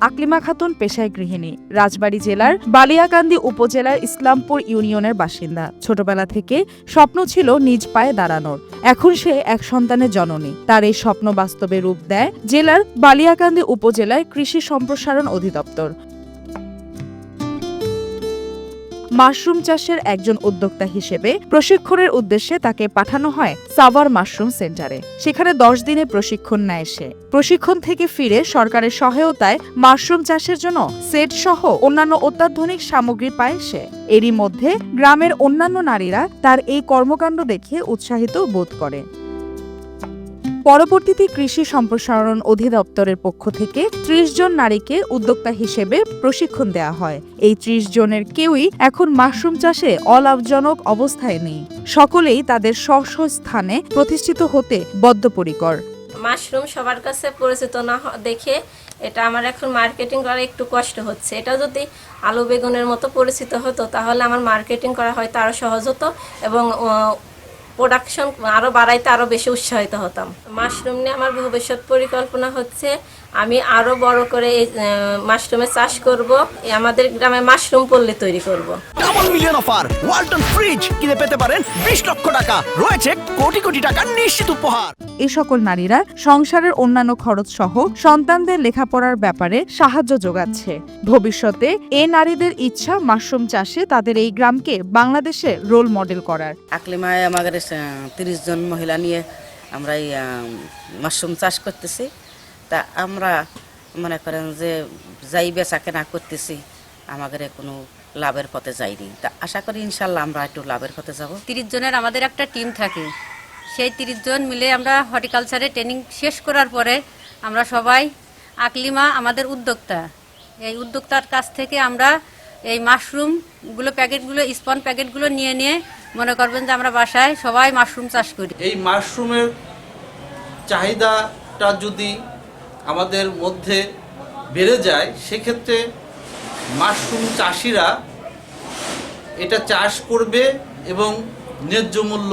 আকলিমা খাতুন পেশায় গৃহিণী, রাজবাড়ী জেলার বালিয়াকান্দি উপজেলার ইসলামপুর ইউনিয়নের বাসিন্দা। ছোটবেলা থেকে স্বপ্ন ছিল নিজ পায়ে দাঁড়ানোর। এখন সে এক সন্তানের জননী। তার এই স্বপ্ন বাস্তবে রূপ দেয় জেলার বালিয়াকান্দি উপজেলার কৃষি সম্প্রসারণ অধিদপ্তর। মাশরুম চাষের একজন উদ্যোক্তা হিসেবে প্রশিক্ষণের উদ্দেশ্যে তাকে পাঠানো হয় সাভার মাশরুম সেন্টারে। সেখানে 10 দিনের প্রশিক্ষণ নেয় সে। প্রশিক্ষণ থেকে ফিরে সরকারের সহায়তায় মাশরুম চাষের জন্য সেট সহ অন্যান্য অত্যাধুনিক সামগ্রী পায় সে। এরই মধ্যে গ্রামের অন্যান্য নারীরা তার এই কর্মকাণ্ড দেখে উৎসাহিত বোধ করে। পরবর্তীতে কৃষি সম্প্রসারণ অধিদপ্তরের পক্ষ থেকে 30 জন নারীকে উদ্যোক্তা হিসেবে প্রশিক্ষণ দেওয়া হয়। এই 30 জনের কেউই এখন মাশরুম চাষে অলাভজনক অবস্থায় নেই। সকলেই তাদের স্ব স্থানে প্রতিষ্ঠিত হতে বদ্ধপরিকর। মাশরুম সবার কাছে পরিচিত না দেখে এটা আমার এখন মার্কেটিং করা একটু কষ্ট হচ্ছে। এটা যদি আলু বেগুনের মতো পরিচিত হতো তাহলে আমার মার্কেটিং করা হয়তো আরো সহজ হতো এবং প্রোডাকশন আরো বাড়াইতে আরো বেশি উৎসাহিত হতাম। মাশরুম নিয়ে আমার ভবিষ্যৎ পরিকল্পনা হচ্ছে আমি আরো বড় করে এই মাশরুমের চাষ করব, আমাদের গ্রামে মাশরুম পল্লী তৈরি করব। Double million offer, Walton fridge কিনে পেতে পারেন 20 লক্ষ টাকা, রয়েছে কোটি কোটি টাকার নিশ্চিত উপহার। এই সকল নারীরা সংসারের অন্যান্য খরচ সহ সন্তানদের লেখাপড়ার ব্যাপারে সাহায্য যোগাচ্ছে। ভবিষ্যতে এ নারীদের ইচ্ছা মাশরুম চাষে তাদের এই গ্রামকে বাংলাদেশে রোল মডেল করার। আকলিমায় আমাদের 30 জন মহিলা নিয়ে আমরা এই মাশরুম চাষ করতেছি। তা আমরা মনে করেন যে যাই বেচা কেনা করতেছি আমাদের কোনো লাভের পথে যাইনি। তা আশা করি ইনশাল্লাহ আমরা একটু লাভের পথে যাব। 30 জনের আমাদের একটা টিম থাকে। সেই 30 জন মিলে আমরা হর্টিকালচারে ট্রেনিং শেষ করার পরে আমরা সবাই আকলিমা আমাদের উদ্যোক্তা, এই উদ্যোক্তার কাছ থেকে আমরা এই মাশরুমগুলো প্যাকেটগুলো স্পন প্যাকেটগুলো নিয়ে মনে করবেন যে আমরা বাসায় সবাই মাশরুম চাষ করি। এই মাশরুমের চাহিদাটা যদি আমাদের মধ্যে বেড়ে যায় সেক্ষেত্রে মাশরুম চাষিরা এটা চাষ করবে এবং ন্যায্য মূল্য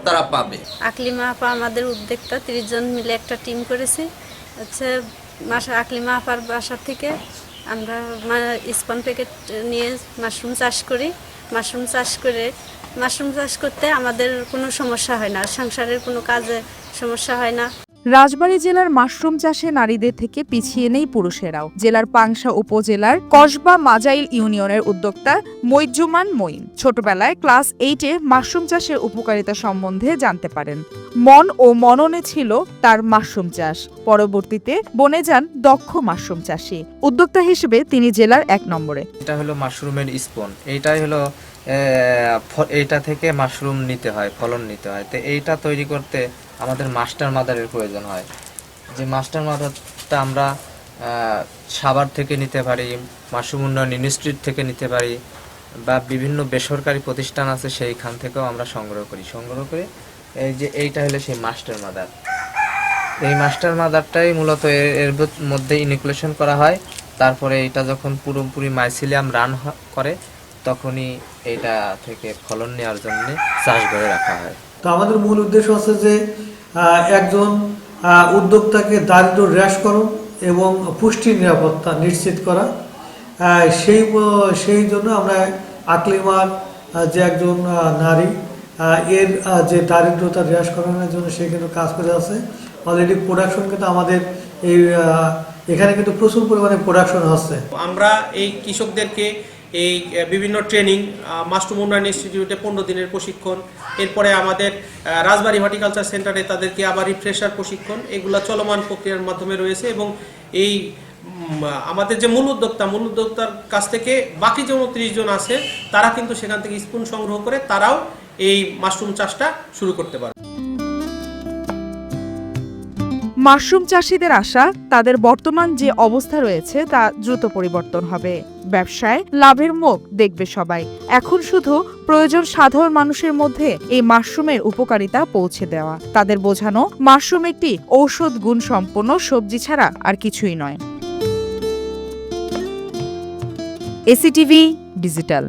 তারা পাবে। আকলিমা আপা আমাদের উদ্যোক্তা, 30 জন মিলে একটা টিম করেছে। আচ্ছা আকলিমা আপার বাসা থেকে আমরা স্পন প্যাকেট নিয়ে মাশরুম চাষ করি। মাশরুম চাষ করতে আমাদের কোনো সমস্যা হয় না, সংসারের কোনো কাজে সমস্যা হয় না। রাজবাড়ী জেলার মাশরুম চাষে নারীদের থেকে পিছিয়ে নেই পুরুষেরাও। জেলার পাংশা উপজেলার কসবা মাজাইল ইউনিয়নের উদ্যোক্তা মইজুমান মঈন ছোটবেলায় ক্লাস 8-এ মাশরুম চাষের উপকারিতা সম্বন্ধে জানতে পারেন। মন ও মননে ছিল তার মাশরুম চাষ। পরবর্তীতে বনে যান দক্ষ মাশরুম চাষী। উদ্যোক্তা হিসেবে তিনি জেলার 1 নম্বরে। এটা হলো মাশরুমের স্পন। এইটাই হলো এইটা থেকে মাশরুম নিতে হয়, ফলন নিতে হয়। তো এইটা তৈরি করতে আমাদের মাস্টার মাদারের প্রয়োজন হয়। যে মাস্টার মাদারটা আমরা সাভার থেকে নিতে পারি, মাশরুম উন্নয়ন ইনস্টিটিউট থেকে নিতে পারি, বা বিভিন্ন বেসরকারি প্রতিষ্ঠান আছে সেইখান থেকেও আমরা সংগ্রহ করে এই যে এইটা হলো সেই মাস্টার মাদার। এই মাস্টার মাদারটাই মূলত এর মধ্যে ইনকুলেশন করা হয়। তারপরে এটা যখন পুরোপুরি মাইসিলিয়াম রান করে তখনই এইটা থেকে ফলন নেওয়ার জন্য চাষ করে রাখা হয়। তো আমাদের মূল উদ্দেশ্য আছে যে একজন উদ্যোক্তাকে দারিদ্র হ্রাসকরণ এবং পুষ্টির নিরাপত্তা নিশ্চিত করা। সেই জন্য আমরা আকলিমার যে একজন নারী এর যে দারিদ্রতা হ্রাসকরণের জন্য সে কিন্তু কাজ করে আছে। অলরেডি প্রোডাকশন কিন্তু আমাদের এই এখানে কিন্তু প্রচুর পরিমাণে প্রোডাকশন হচ্ছে। আমরা এই কৃষকদেরকে এই বিভিন্ন ট্রেনিং, মাশরুম উন্নয়ন ইনস্টিটিউটে 15 দিনের প্রশিক্ষণ, এরপরে আমাদের রাজবাড়ী হর্টিকালচার সেন্টারে তাদেরকে আবার রিফ্রেশার প্রশিক্ষণ, এগুলো চলমান প্রক্রিয়ার মাধ্যমে রয়েছে। এবং এই আমাদের যে মূল উদ্যোক্তার কাছ থেকে বাকি যে 29 জন আছে তারা কিন্তু সেখান থেকে স্পুন সংগ্রহ করে তারাও এই মাশরুম চাষটা শুরু করতে পারে। মাশরুম চাষীদের আশা তাদের বর্তমান যে অবস্থা রয়েছে তা দ্রুত পরিবর্তন হবে। ব্যবসায় লাভের মুখ দেখবে সবাই। এখন শুধু প্রয়োজন সাধারণ মানুষের মধ্যে এই মাশরুমের উপকারিতা পৌঁছে দেওয়া। তাদের বোঝানো মাশরুম একটি ঔষধ গুণ সম্পন্ন সবজি ছাড়া আর কিছুই নয়। এসিটিভি ডিজিটাল।